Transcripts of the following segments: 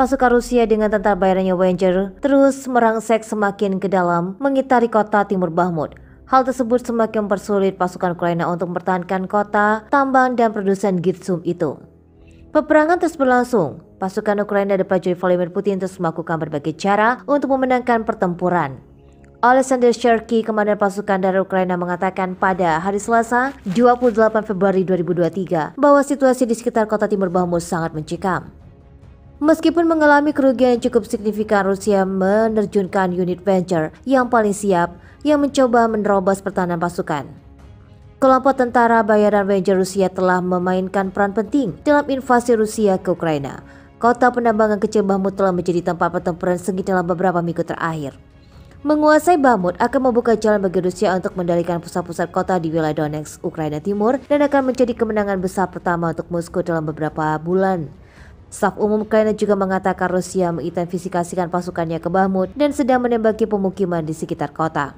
pasukan Rusia dengan tentara bayarannya Wagner terus merangsek semakin ke dalam mengitari kota timur Bakhmut. Hal tersebut semakin mempersulit pasukan Ukraina untuk mempertahankan kota tambang dan produsen gitsum itu. Peperangan terus berlangsung. Pasukan Ukraina dan prajurit Vladimir Putin terus melakukan berbagai cara untuk memenangkan pertempuran. Alexander Sherky, komandan pasukan darat Ukraina, mengatakan pada hari Selasa 28 Februari 2023 bahwa situasi di sekitar kota timur Bakhmut sangat mencekam. Meskipun mengalami kerugian yang cukup signifikan, Rusia menerjunkan unit Wagner yang paling siap yang mencoba menerobos pertahanan pasukan. Kelompok tentara bayaran Wagner Rusia telah memainkan peran penting dalam invasi Rusia ke Ukraina. Kota penambangan kecil Bakhmut telah menjadi tempat pertempuran sengit dalam beberapa minggu terakhir. Menguasai Bakhmut akan membuka jalan bagi Rusia untuk mendalikan pusat-pusat kota di wilayah Donetsk, Ukraina Timur, dan akan menjadi kemenangan besar pertama untuk Moskow dalam beberapa bulan. Staf Umum Ukraina juga mengatakan Rusia mengintensifikasikan pasukannya ke Bakhmut dan sedang menembaki pemukiman di sekitar kota.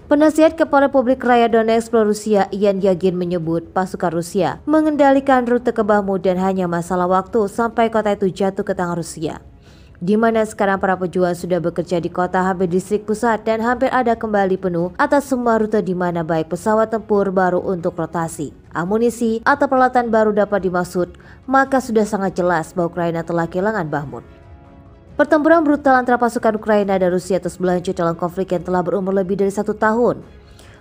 Penasihat Kepala Republik Rakyat Donetsk pro-Rusia Ian Yagin menyebut pasukan Rusia mengendalikan rute ke Bakhmut dan hanya masalah waktu sampai kota itu jatuh ke tangan Rusia. Di mana sekarang para pejuang sudah bekerja di kota hampir distrik pusat dan hampir ada kembali penuh atas semua rute di mana baik pesawat tempur baru untuk rotasi, amunisi atau peralatan baru dapat dimaksud, maka sudah sangat jelas bahwa Ukraina telah kehilangan Bakhmut. Pertempuran brutal antara pasukan Ukraina dan Rusia terus berlanjut dalam konflik yang telah berumur lebih dari 1 tahun.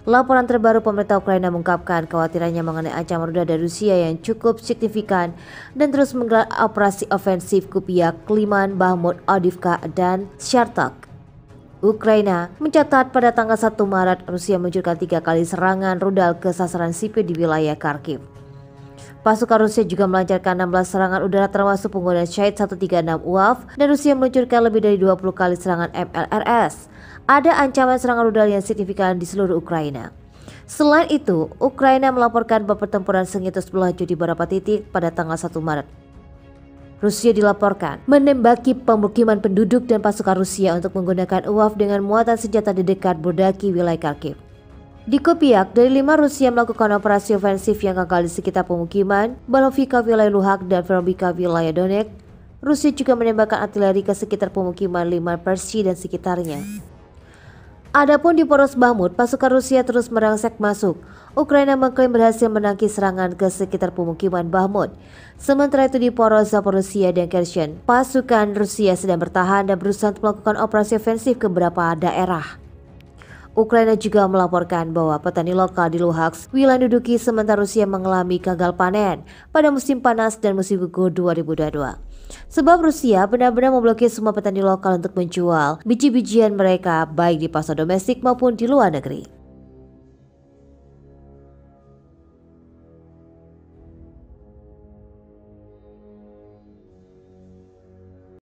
Laporan terbaru pemerintah Ukraina mengungkapkan kekhawatirannya mengenai ancaman rudal dari Rusia yang cukup signifikan dan terus menggelar operasi ofensif Kupiak, Liman, Bakhmut, Avdiivka, dan Shartok. Ukraina mencatat pada tanggal 1 Maret Rusia meluncurkan 3 kali serangan rudal ke sasaran sipil di wilayah Kharkiv. Pasukan Rusia juga melancarkan 16 serangan udara termasuk penggunaan Shahed 136 UAV dan Rusia meluncurkan lebih dari 20 kali serangan MLRS. Ada ancaman serangan rudal yang signifikan di seluruh Ukraina. Selain itu, Ukraina melaporkan bahwa pertempuran sengit terus berlanjut di beberapa titik pada tanggal 1 Maret. Rusia dilaporkan menembaki pemukiman penduduk dan pasukan Rusia untuk menggunakan UAV dengan muatan senjata di dekat Bordaki, wilayah Kharkiv. Di Kupiak, dari 5 Rusia melakukan operasi ofensif yang gagal di sekitar pemukiman Balovika, wilayah Luhansk, dan Verovika, wilayah Donetsk. Rusia juga menembakkan artileri ke sekitar pemukiman Liman, Persi, dan sekitarnya. Adapun di poros Bakhmut, pasukan Rusia terus merangsek masuk. Ukraina mengklaim berhasil menangkis serangan ke sekitar pemukiman Bakhmut. Sementara itu di poros Zaporizhia dan Kherson, pasukan Rusia sedang bertahan dan berusaha untuk melakukan operasi ofensif ke beberapa daerah. Ukraina juga melaporkan bahwa petani lokal di Luhansk, wilayah duduki, sementara Rusia mengalami gagal panen pada musim panas dan musim gugur 2022. Sebab Rusia benar-benar memblokir semua petani lokal untuk menjual biji-bijian mereka baik di pasar domestik maupun di luar negeri.